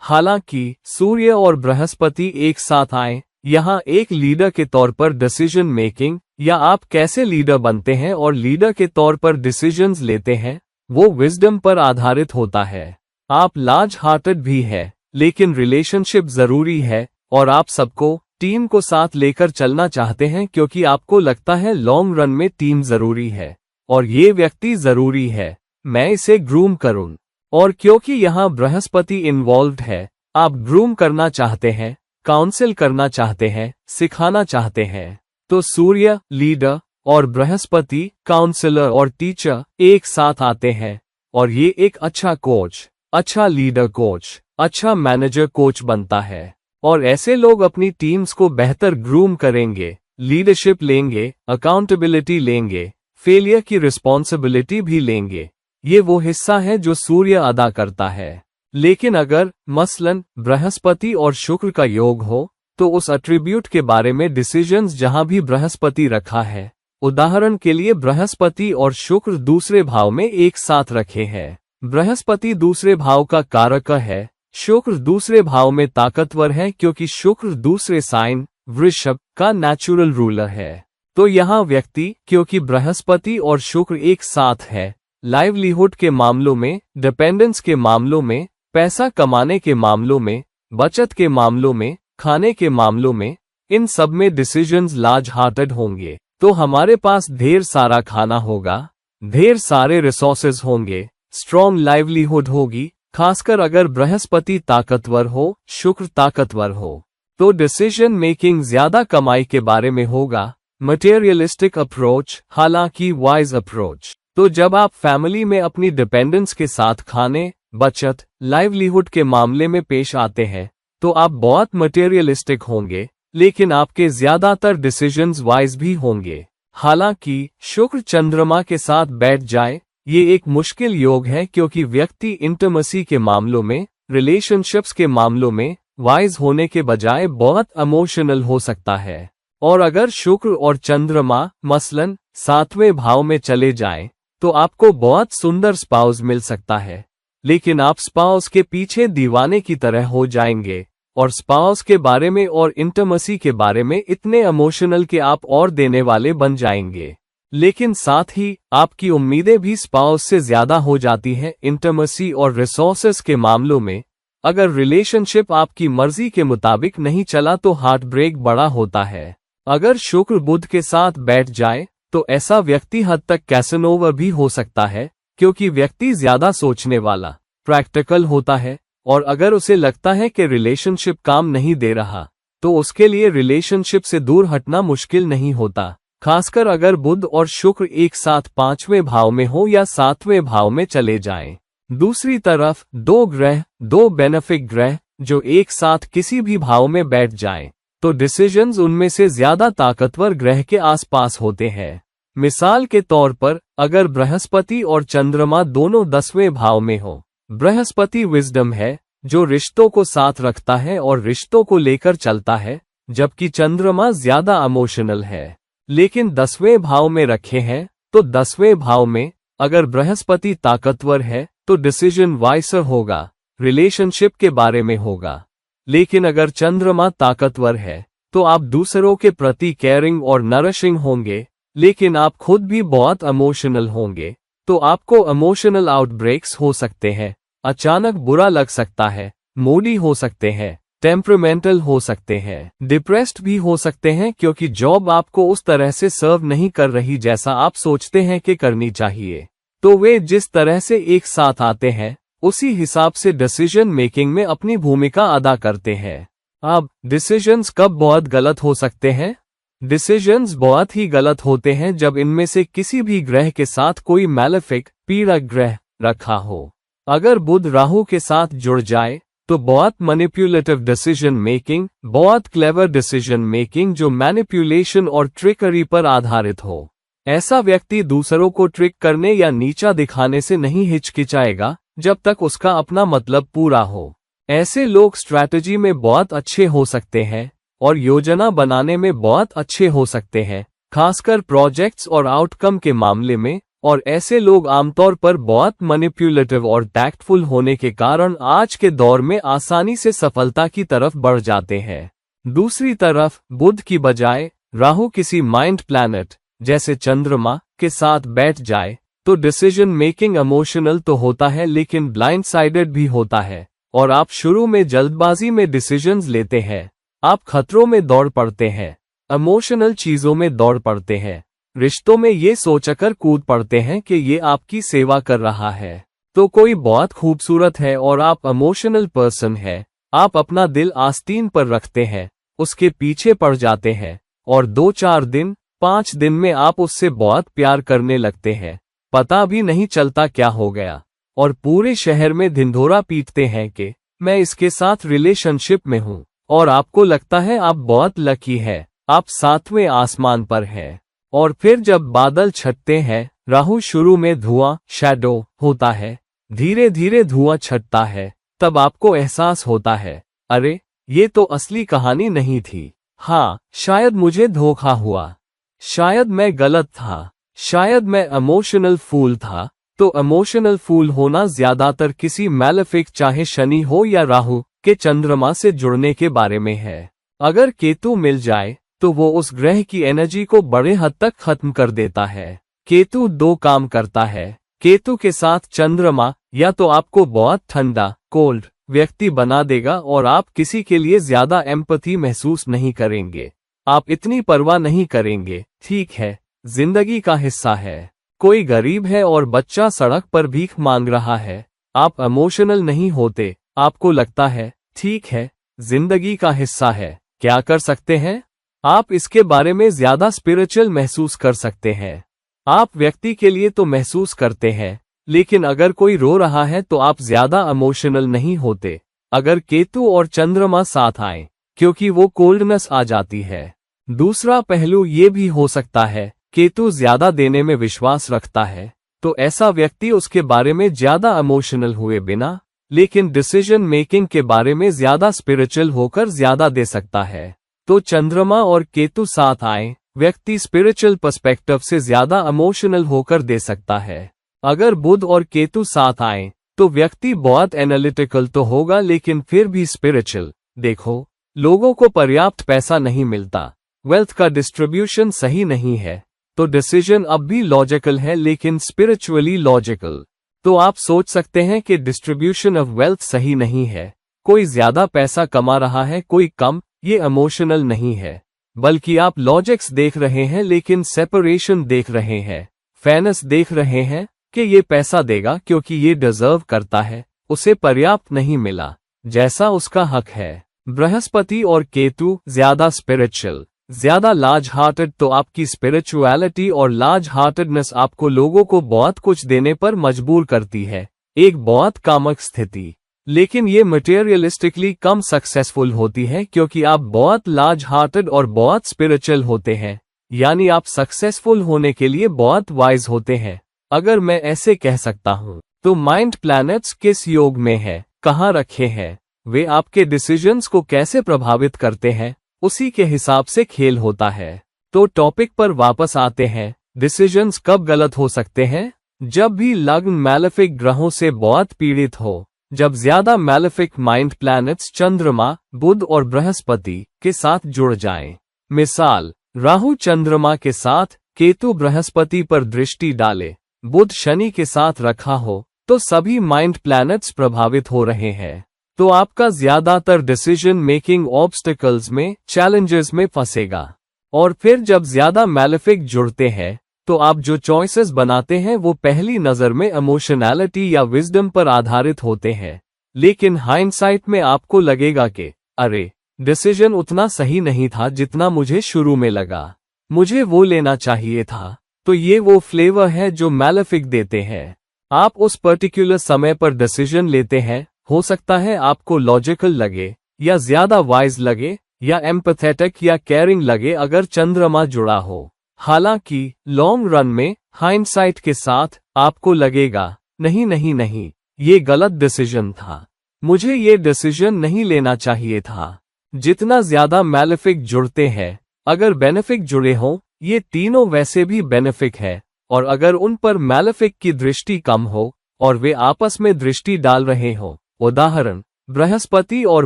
हालांकि सूर्य और बृहस्पति एक साथ आए, यहाँ एक लीडर के तौर पर डिसीजन मेकिंग, या आप कैसे लीडर बनते हैं और लीडर के तौर पर डिसीजंस लेते हैं, वो विजडम पर आधारित होता है। आप लार्ज हार्टेड भी है, लेकिन रिलेशनशिप जरूरी है और आप सबको, टीम को साथ लेकर चलना चाहते हैं, क्योंकि आपको लगता है लॉन्ग रन में टीम जरूरी है और ये व्यक्ति जरूरी है, मैं इसे ग्रूम करूं। और क्योंकि यहाँ बृहस्पति इन्वॉल्व्ड है, आप ग्रूम करना चाहते हैं, काउंसिल करना चाहते हैं, सिखाना चाहते हैं। तो सूर्य लीडर और बृहस्पति काउंसलर और टीचर एक साथ आते हैं और ये एक अच्छा कोच, अच्छा लीडर कोच, अच्छा मैनेजर कोच बनता है। और ऐसे लोग अपनी टीम्स को बेहतर ग्रूम करेंगे, लीडरशिप लेंगे, अकाउंटेबिलिटी लेंगे, फेलियर की रिस्पॉन्सिबिलिटी भी लेंगे। ये वो हिस्सा है जो सूर्य अदा करता है। लेकिन अगर मसलन बृहस्पति और शुक्र का योग हो, तो उस एट्रीब्यूट के बारे में डिसीजंस जहां भी बृहस्पति रखा है, उदाहरण के लिए बृहस्पति और शुक्र दूसरे भाव में एक साथ रखे हैं। बृहस्पति दूसरे भाव का कारक है, शुक्र दूसरे भाव में ताकतवर है क्योंकि शुक्र दूसरे साइन वृषभ का नेचुरल रूलर है। तो यहाँ व्यक्ति, क्योंकि बृहस्पति और शुक्र एक साथ है, लाइवलीहुड के मामलों में, डिपेंडेंस के मामलों में, पैसा कमाने के मामलों में, बचत के मामलों में, खाने के मामलों में, इन सब में डिसीजंस लार्ज हार्टेड होंगे। तो हमारे पास ढेर सारा खाना होगा, ढेर सारे रिसोर्सेज होंगे, स्ट्रॉन्ग लाइवलीहुड होगी, खासकर अगर बृहस्पति ताकतवर हो, शुक्र ताकतवर हो। तो डिसीजन मेकिंग ज्यादा कमाई के बारे में होगा, मटेरियलिस्टिक अप्रोच, हालांकि वाइज अप्रोच। तो जब आप फैमिली में अपनी डिपेंडेंस के साथ खाने, बचत, लाइवलीहुड के मामले में पेश आते हैं, तो आप बहुत मटेरियलिस्टिक होंगे, लेकिन आपके ज्यादातर डिसीजंस वाइज भी होंगे। हालांकि शुक्र चंद्रमा के साथ बैठ जाए, ये एक मुश्किल योग है क्योंकि व्यक्ति इंटिमेसी के मामलों में, रिलेशनशिप्स के मामलों में वाइज होने के बजाय बहुत इमोशनल हो सकता है। और अगर शुक्र और चंद्रमा मसलन 7वें भाव में चले जाएं, तो आपको बहुत सुंदर स्पाउस मिल सकता है, लेकिन आप स्पाउस के पीछे दीवाने की तरह हो जाएंगे और स्पाउस के बारे में और इंटिमेसी के बारे में इतने इमोशनल के आप और देने वाले बन जाएंगे। लेकिन साथ ही आपकी उम्मीदें भी स्पाउस से ज्यादा हो जाती हैं इंटिमेसी और रिसोर्सेस के मामलों में। अगर रिलेशनशिप आपकी मर्जी के मुताबिक नहीं चला तो हार्ट ब्रेक बड़ा होता है। अगर शुक्र बुध के साथ बैठ जाए तो ऐसा व्यक्ति हद तक कैसनोवा भी हो सकता है, क्योंकि व्यक्ति ज्यादा सोचने वाला, प्रैक्टिकल होता है, और अगर उसे लगता है कि रिलेशनशिप काम नहीं दे रहा, तो उसके लिए रिलेशनशिप से दूर हटना मुश्किल नहीं होता। खासकर अगर बुध और शुक्र एक साथ 5वें भाव में हो या 7वें भाव में चले जाएं। दूसरी तरफ दो ग्रह, दो बेनिफिक ग्रह जो एक साथ किसी भी भाव में बैठ जाएं, तो डिसीजंस उनमें से ज्यादा ताकतवर ग्रह के आसपास होते हैं। मिसाल के तौर पर अगर बृहस्पति और चंद्रमा दोनों 10वें भाव में हो, बृहस्पति विजडम है जो रिश्तों को साथ रखता है और रिश्तों को लेकर चलता है, जबकि चंद्रमा ज्यादा इमोशनल है, लेकिन 10वें भाव में रखे हैं, तो 10वें भाव में अगर बृहस्पति ताकतवर है तो डिसीजन वाइसर होगा, रिलेशनशिप के बारे में होगा। लेकिन अगर चंद्रमा ताकतवर है तो आप दूसरों के प्रति केयरिंग और नरिशिंग होंगे, लेकिन आप खुद भी बहुत इमोशनल होंगे, तो आपको इमोशनल आउटब्रेक्स हो सकते हैं, अचानक बुरा लग सकता है, मूडी हो सकते हैं, टेम्परामेंटल हो सकते हैं, डिप्रेस्ड भी हो सकते हैं क्योंकि जॉब आपको उस तरह से सर्व नहीं कर रही जैसा आप सोचते हैं कि करनी चाहिए। तो वे जिस तरह से एक साथ आते हैं उसी हिसाब से डिसीजन मेकिंग में अपनी भूमिका अदा करते हैं। अब डिसीजंस कब बहुत गलत हो सकते हैं? डिसीजंस बहुत ही गलत होते हैं जब इनमें से किसी भी ग्रह के साथ कोई मैलेफिक पीड़क ग्रह रखा हो। अगर बुध राहु के साथ जुड़ जाए तो बहुत मैनिपुलेटिव डिसीजन मेकिंग, बहुत क्लेवर डिसीजन मेकिंग जो मैनिपुलेशन और ट्रिकरी पर आधारित हो। ऐसा व्यक्ति दूसरों को ट्रिक करने या नीचा दिखाने से नहीं हिचकिचाएगा जब तक उसका अपना मतलब पूरा हो। ऐसे लोग स्ट्रैटेजी में बहुत अच्छे हो सकते हैं और योजना बनाने में बहुत अच्छे हो सकते हैं, खासकर प्रोजेक्ट्स और आउटकम के मामले में, और ऐसे लोग आमतौर पर बहुत मैनिपुलेटिव और टैक्टफुल होने के कारण आज के दौर में आसानी से सफलता की तरफ बढ़ जाते हैं। दूसरी तरफ बुध की बजाय राहु किसी माइंड प्लैनेट जैसे चंद्रमा के साथ बैठ जाए तो डिसीजन मेकिंग इमोशनल तो होता है लेकिन ब्लाइंड साइडेड भी होता है, और आप शुरू में जल्दबाजी में डिसीजंस लेते हैं, आप खतरों में दौड़ पड़ते हैं, इमोशनल चीजों में दौड़ पड़ते हैं, रिश्तों में ये सोचकर कूद पड़ते हैं कि ये आपकी सेवा कर रहा है तो कोई बहुत खूबसूरत है और आप इमोशनल पर्सन है, आप अपना दिल आस्तीन पर रखते हैं, उसके पीछे पड़ जाते हैं और 2-4 दिन 5 दिन में आप उससे बहुत प्यार करने लगते हैं, पता भी नहीं चलता क्या हो गया, और पूरे शहर में ढिंढोरा पीटते हैं कि मैं इसके साथ रिलेशनशिप में हूं, और आपको लगता है आप बहुत लकी है, आप 7वें आसमान पर हैं। और फिर जब बादल छटते हैं, राहु शुरू में धुआं शैडो होता है, धीरे धीरे धुआं छटता है, तब आपको एहसास होता है, अरे ये तो असली कहानी नहीं थी, हाँ शायद मुझे धोखा हुआ, शायद मैं गलत था, शायद मैं इमोशनल फूल था। तो इमोशनल फूल होना ज्यादातर किसी मैलेफिक, चाहे शनि हो या राहु के चंद्रमा से जुड़ने के बारे में है। अगर केतु मिल जाए तो वो उस ग्रह की एनर्जी को बड़े हद तक खत्म कर देता है। केतु 2 काम करता है। केतु के साथ चंद्रमा या तो आपको बहुत ठंडा कोल्ड व्यक्ति बना देगा और आप किसी के लिए ज्यादा एम्पैथी महसूस नहीं करेंगे, आप इतनी परवाह नहीं करेंगे, ठीक है जिंदगी का हिस्सा है, कोई गरीब है और बच्चा सड़क पर भीख मांग रहा है, आप इमोशनल नहीं होते, आपको लगता है ठीक है जिंदगी का हिस्सा है, क्या कर सकते हैं। आप इसके बारे में ज्यादा स्पिरिचुअल महसूस कर सकते हैं, आप व्यक्ति के लिए तो महसूस करते हैं, लेकिन अगर कोई रो रहा है तो आप ज्यादा इमोशनल नहीं होते अगर केतु और चंद्रमा साथ आए, क्योंकि वो कोल्डनेस आ जाती है। दूसरा पहलू ये भी हो सकता है केतु ज्यादा देने में विश्वास रखता है, तो ऐसा व्यक्ति उसके बारे में ज्यादा इमोशनल हुए बिना लेकिन डिसीजन मेकिंग के बारे में ज्यादा स्पिरिचुअल होकर ज्यादा दे सकता है। तो चंद्रमा और केतु साथ आए, व्यक्ति स्पिरिचुअल पर्सपेक्टिव से ज्यादा इमोशनल होकर दे सकता है। अगर बुध और केतु साथ आए तो व्यक्ति बहुत एनालिटिकल तो होगा लेकिन फिर भी स्पिरिचुअल। देखो, लोगों को पर्याप्त पैसा नहीं मिलता, वेल्थ का डिस्ट्रीब्यूशन सही नहीं है, तो डिसीजन अब भी लॉजिकल है लेकिन स्पिरिचुअली लॉजिकल। तो आप सोच सकते हैं कि डिस्ट्रीब्यूशन ऑफ वेल्थ सही नहीं है, कोई ज्यादा पैसा कमा रहा है कोई कम, ये इमोशनल नहीं है, बल्कि आप लॉजिक्स देख रहे हैं लेकिन सेपरेशन देख रहे हैं, फेयरनेस देख रहे हैं कि ये पैसा देगा क्योंकि ये डिजर्व करता है, उसे पर्याप्त नहीं मिला जैसा उसका हक है। बृहस्पति और केतु ज्यादा स्पिरिचुअल, ज्यादा लार्ज हार्टेड तो आपकी स्पिरिचुअलिटी और लार्ज हार्टेडनेस आपको लोगों को बहुत कुछ देने पर मजबूर करती है, एक बहुत कामक स्थिति। लेकिन ये मटेरियलिस्टिकली कम सक्सेसफुल होती है क्योंकि आप बहुत लार्ज हार्टेड और बहुत स्पिरिचुअल होते हैं, यानी आप सक्सेसफुल होने के लिए बहुत वाइज होते हैं। अगर मैं ऐसे कह सकता हूं, तो माइंड प्लैनेट्स किस योग में है, कहाँ रखे हैं, वे आपके डिसीजंस को कैसे प्रभावित करते हैं, उसी के हिसाब से खेल होता है। तो टॉपिक पर वापस आते हैं, डिसीजंस कब गलत हो सकते हैं? जब भी लग्न मैलेफिक ग्रहों से बहुत पीड़ित हो, जब ज्यादा मैलेफिक माइंड प्लैनेट्स चंद्रमा, बुध और बृहस्पति के साथ जुड़ जाएं। मिसाल, राहु चंद्रमा के साथ, केतु बृहस्पति पर दृष्टि डाले, बुध शनि के साथ रखा हो, तो सभी माइंड प्लैनेट्स प्रभावित हो रहे हैं। तो आपका ज्यादातर डिसीजन मेकिंग ऑब्स्टिकल्स में, चैलेंजेस में फंसेगा। और फिर जब ज्यादा मैलेफिक जुड़ते हैं, तो आप जो चॉइसेस बनाते हैं वो पहली नजर में इमोशनैलिटी या विजडम पर आधारित होते हैं, लेकिन हाइंडसाइट में आपको लगेगा कि अरे, डिसीजन उतना सही नहीं था जितना मुझे शुरू में लगा, मुझे वो लेना चाहिए था। तो ये वो फ्लेवर है जो मैलेफिक देते हैं। आप उस पर्टिकुलर समय पर डिसीजन लेते हैं, हो सकता है आपको लॉजिकल लगे, या ज्यादा वाइज लगे, या एम्पैथेटिक या केयरिंग लगे अगर चंद्रमा जुड़ा हो। हालांकि लॉन्ग रन में, हाइंडसाइट के साथ, आपको लगेगा नहीं नहीं नहीं, ये गलत डिसीजन था, मुझे ये डिसीजन नहीं लेना चाहिए था। जितना ज्यादा मैलेफिक जुड़ते हैं, अगर बेनिफिक जुड़े हों, ये तीनों वैसे भी बेनिफिक है, और अगर उन पर मैलेफिक की दृष्टि कम हो और वे आपस में दृष्टि डाल रहे हो, उदाहरण, बृहस्पति और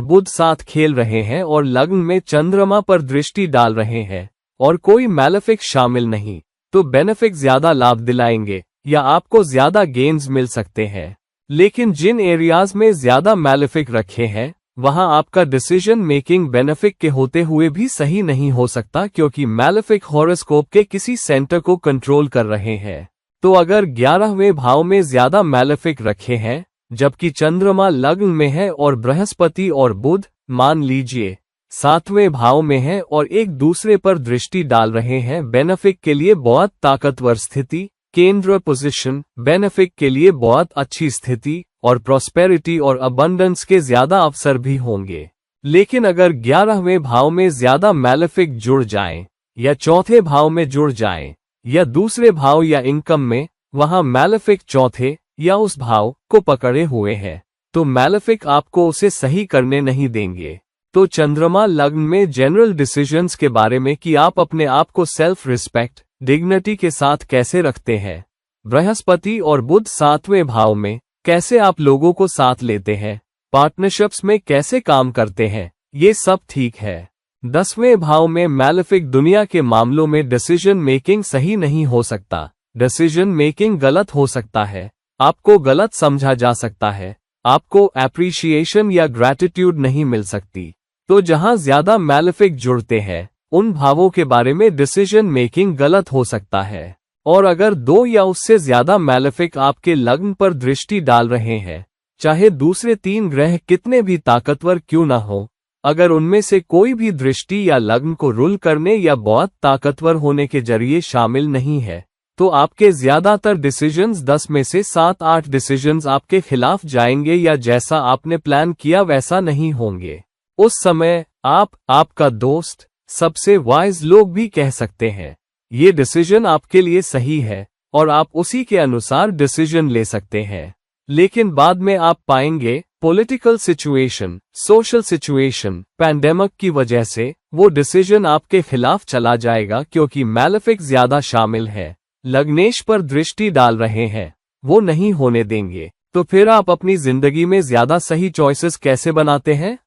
बुध साथ खेल रहे हैं और लग्न में चंद्रमा पर दृष्टि डाल रहे हैं, और कोई मैलेफिक शामिल नहीं, तो बेनिफिक ज्यादा लाभ दिलाएंगे या आपको ज्यादा गेन्स मिल सकते हैं। लेकिन जिन एरियाज में ज्यादा मैलेफिक रखे हैं, वहां आपका डिसीजन मेकिंग बेनिफिक के होते हुए भी सही नहीं हो सकता, क्योंकि मैलेफिक हॉरोस्कोप के किसी सेंटर को कंट्रोल कर रहे हैं। तो अगर 11वें भाव में ज्यादा मैलेफिक रखे हैं, जबकि चंद्रमा लग्न में है और बृहस्पति और बुध, मान लीजिए, 7वें भाव में है और एक दूसरे पर दृष्टि डाल रहे हैं, बेनिफिक के लिए बहुत ताकतवर स्थिति, केंद्र पोजीशन, बेनिफिक के लिए बहुत अच्छी स्थिति, और प्रॉस्पेरिटी और अबंडेंस के ज्यादा अवसर भी होंगे। लेकिन अगर 11वें भाव में ज्यादा मैलेफिक जुड़ जाएं, या चौथे भाव में जुड़ जाएं, या दूसरे भाव या इनकम में, वहां मैलेफिक चौथे या उस भाव को पकड़े हुए हैं, तो मैलेफिक आपको उसे सही करने नहीं देंगे। तो चंद्रमा लग्न में जनरल डिसीजंस के बारे में कि आप अपने आप को सेल्फ रिस्पेक्ट, डिग्निटी के साथ कैसे रखते हैं। बृहस्पति और बुध 7वें भाव में, कैसे आप लोगों को साथ लेते हैं, पार्टनरशिप्स में कैसे काम करते हैं, ये सब ठीक है। 10वें भाव में मैलेफिक दुनिया के मामलों में डिसीजन मेकिंग सही नहीं हो सकता, डिसीजन मेकिंग गलत हो सकता है, आपको गलत समझा जा सकता है, आपको एप्रिशिएशन या ग्रैटिट्यूड नहीं मिल सकती। तो जहां ज्यादा मैलेफिक जुड़ते हैं, उन भावों के बारे में डिसीजन मेकिंग गलत हो सकता है। और अगर 2 या उससे ज्यादा मैलेफिक आपके लग्न पर दृष्टि डाल रहे हैं, चाहे दूसरे 3 ग्रह कितने भी ताकतवर क्यों ना हो, अगर उनमें से कोई भी दृष्टि या लग्न को रूल करने या बहुत ताकतवर होने के जरिए शामिल नहीं है, तो आपके ज्यादातर डिसीजंस 10 में से 7-8 डिसीजंस आपके खिलाफ जाएंगे या जैसा आपने प्लान किया वैसा नहीं होंगे। उस समय आपका दोस्त, सबसे वाइज लोग भी कह सकते हैं, ये डिसीजन आपके लिए सही है, और आप उसी के अनुसार डिसीजन ले सकते हैं। लेकिन बाद में आप पाएंगे, political situation, social situation, pandemic की वजह से वो डिसीजन आपके खिलाफ चला जाएगा, क्योंकि मैलेफिक ज्यादा शामिल है, लग्नेश पर दृष्टि डाल रहे हैं, वो नहीं होने देंगे। तो फिर आप अपनी जिंदगी में ज्यादा सही चॉइसेस कैसे बनाते हैं?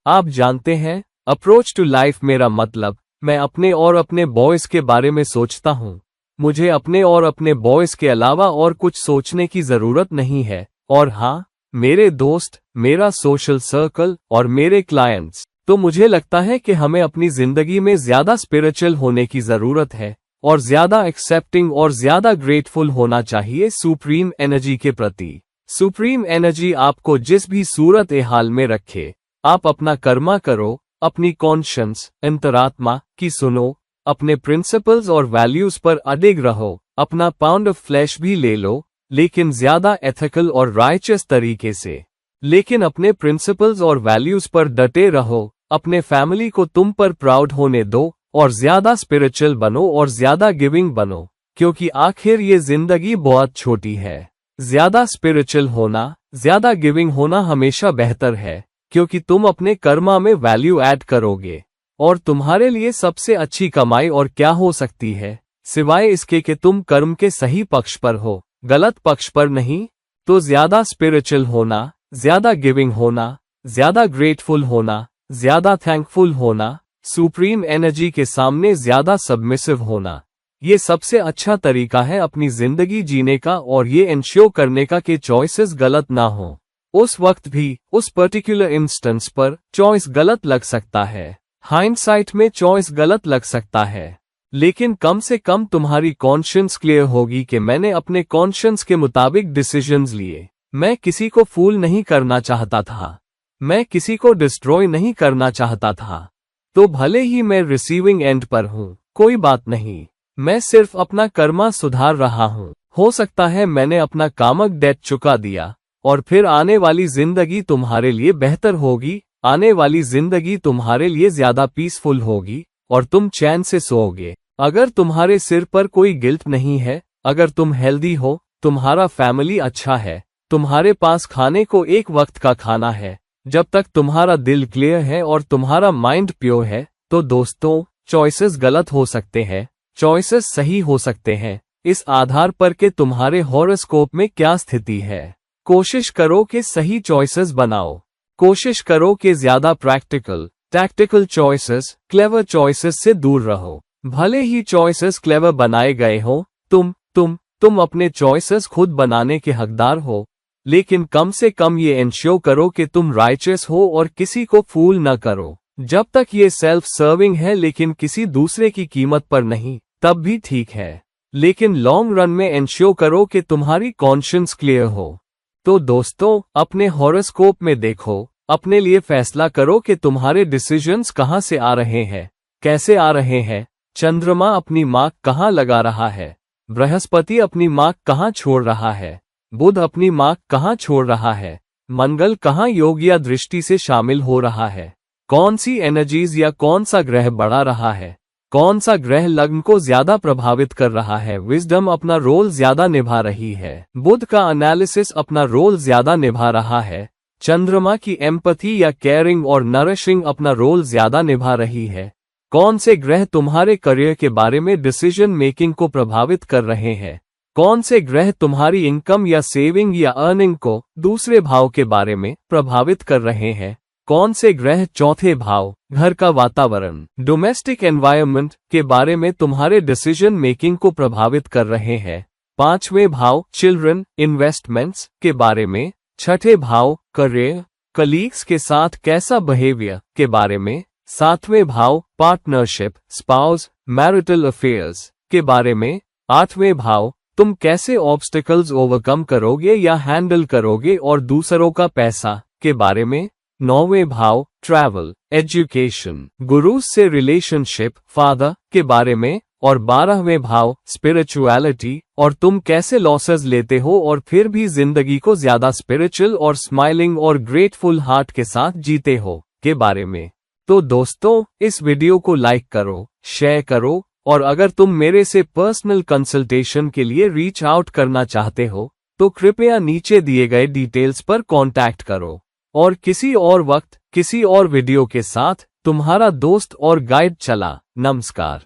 आप जानते हैं, अप्रोच टू लाइफ, मेरा मतलब, मैं अपने और अपने बॉयज के बारे में सोचता हूँ। मुझे अपने और अपने बॉयज के अलावा और कुछ सोचने की जरूरत नहीं है। और हाँ, मेरे दोस्त, मेरा सोशल सर्कल और मेरे क्लाइंट्स, तो मुझे लगता है कि हमें अपनी जिंदगी में ज्यादा स्पिरिचुअल होने की जरूरत है, और ज्यादा एक्सेप्टिंग और ज्यादा ग्रेटफुल होना चाहिए सुप्रीम एनर्जी के प्रति। सुप्रीम एनर्जी आपको जिस भी सूरत ए हाल में रखे, आप अपना कर्मा करो, अपनी कॉन्शियंस अंतरात्मा की सुनो, अपने प्रिंसिपल्स और वैल्यूज पर अडिग रहो, अपना पाउंड ऑफ फ्लैश भी ले लो, लेकिन ज्यादा एथिकल और राइचस तरीके से। लेकिन अपने प्रिंसिपल्स और वैल्यूज पर डटे रहो, अपने फैमिली को तुम पर प्राउड होने दो और ज्यादा स्पिरिचुअल बनो और ज्यादा गिविंग बनो, क्योंकि आखिर ये जिंदगी बहुत छोटी है। ज्यादा स्पिरिचुअल होना, ज्यादा गिविंग होना हमेशा बेहतर है, क्योंकि तुम अपने कर्मा में वैल्यू ऐड करोगे। और तुम्हारे लिए सबसे अच्छी कमाई और क्या हो सकती है, सिवाय इसके कि तुम कर्म के सही पक्ष पर हो, गलत पक्ष पर नहीं। तो ज्यादा स्पिरिचुअल होना, ज्यादा गिविंग होना, ज्यादा ग्रेटफुल होना, ज्यादा थैंकफुल होना, सुप्रीम एनर्जी के सामने ज्यादा सबमिसिव होना, ये सबसे अच्छा तरीका है अपनी जिंदगी जीने का, और ये इंश्योर करने का कि चॉइसेस गलत ना हो। उस वक्त भी, उस पर्टिकुलर इंस्टेंस पर चॉइस गलत लग सकता है, हाइंडसाइट में चॉइस गलत लग सकता है, लेकिन कम से कम तुम्हारी कॉन्शियंस क्लियर होगी कि मैंने अपने कॉन्शियंस के मुताबिक डिसीजंस लिए। मैं किसी को फूल नहीं करना चाहता था, मैं किसी को डिस्ट्रॉय नहीं करना चाहता था। तो भले ही मैं रिसीविंग एंड पर हूं, कोई बात नहीं, मैं सिर्फ अपना कर्मा सुधार रहा हूं। हो सकता है मैंने अपना कामक डेट चुका दिया, और फिर आने वाली जिंदगी तुम्हारे लिए बेहतर होगी, आने वाली जिंदगी तुम्हारे लिए ज्यादा पीसफुल होगी, और तुम चैन से सोओगे। अगर तुम्हारे सिर पर कोई गिल्ट नहीं है, अगर तुम हेल्दी हो, तुम्हारा फैमिली अच्छा है, तुम्हारे पास खाने को एक वक्त का खाना है, जब तक तुम्हारा दिल क्लियर है और तुम्हारा माइंड प्योर है, तो दोस्तों चॉइसेस गलत हो सकते हैं, चॉइसेस सही हो सकते हैं, इस आधार पर कि तुम्हारे हॉरोस्कोप में क्या स्थिति है। कोशिश करो कि सही चॉइसेस बनाओ, कोशिश करो कि ज्यादा practical, tactical choices, clever choices से दूर रहो। भले ही चॉइसेस क्लेवर बनाए गए हो, तुम अपने चॉइसेस खुद बनाने के हकदार हो, लेकिन कम से कम ये इंश्योर करो कि तुम राइचस हो और किसी को फूल न करो। जब तक ये सेल्फ सर्विंग है लेकिन किसी दूसरे की कीमत पर नहीं, तब भी ठीक है, लेकिन लॉन्ग रन में इंश्योर करो कि तुम्हारी कॉन्शियंस क्लियर हो। तो दोस्तों अपने हॉरोस्कोप में देखो, अपने लिए फैसला करो कि तुम्हारे डिसीजंस कहाँ से आ रहे हैं, कैसे आ रहे हैं। चंद्रमा अपनी मार्क कहाँ लगा रहा है, बृहस्पति अपनी मार्क कहाँ छोड़ रहा है, बुध अपनी मार्क कहाँ छोड़ रहा है, मंगल कहाँ योग या दृष्टि से शामिल हो रहा है, कौन सी एनर्जीज या कौन सा ग्रह बढ़ा रहा है, कौन सा ग्रह लग्न को ज्यादा प्रभावित कर रहा है। विजडम अपना रोल ज्यादा निभा रही है, बुध का एनालिसिस अपना रोल ज्यादा निभा रहा है, चंद्रमा की एम्पैथी या केयरिंग और नरिशिंग अपना रोल ज्यादा निभा रही है। कौन से ग्रह तुम्हारे करियर के बारे में डिसीजन मेकिंग को प्रभावित कर रहे हैं, कौन से ग्रह तुम्हारी इनकम या सेविंग या अर्निंग को दूसरे भाव के बारे में प्रभावित कर रहे हैं, कौन से ग्रह चौथे भाव, घर का वातावरण, डोमेस्टिक एनवायरनमेंट के बारे में तुम्हारे डिसीजन मेकिंग को प्रभावित कर रहे हैं, पांचवें भाव चिल्ड्रन इन्वेस्टमेंट्स के बारे में, छठे भाव करियर, कलीग्स के साथ कैसा बिहेवियर के बारे में, सातवें भाव पार्टनरशिप, स्पाउस, मैरिटल अफेयर्स के बारे में, आठवें भाव तुम कैसे ऑब्स्टिकल्स ओवरकम करोगे या हैंडल करोगे और दूसरों का पैसा के बारे में, नौवें भाव ट्रैवल, एजुकेशन, गुरु से रिलेशनशिप, फादर के बारे में, और 12वें भाव स्पिरिचुअलिटी और तुम कैसे लॉसेस लेते हो और फिर भी जिंदगी को ज्यादा स्पिरिचुअल और स्माइलिंग और ग्रेटफुल हार्ट के साथ जीते हो के बारे में। तो दोस्तों इस वीडियो को लाइक करो, शेयर करो, और अगर तुम मेरे से पर्सनल कंसल्टेशन के लिए रीच आउट करना चाहते हो तो कृपया नीचे दिए गए डिटेल्स पर कांटेक्ट करो। और किसी और वक्त किसी और वीडियो के साथ तुम्हारा दोस्त और गाइड चला। नमस्कार।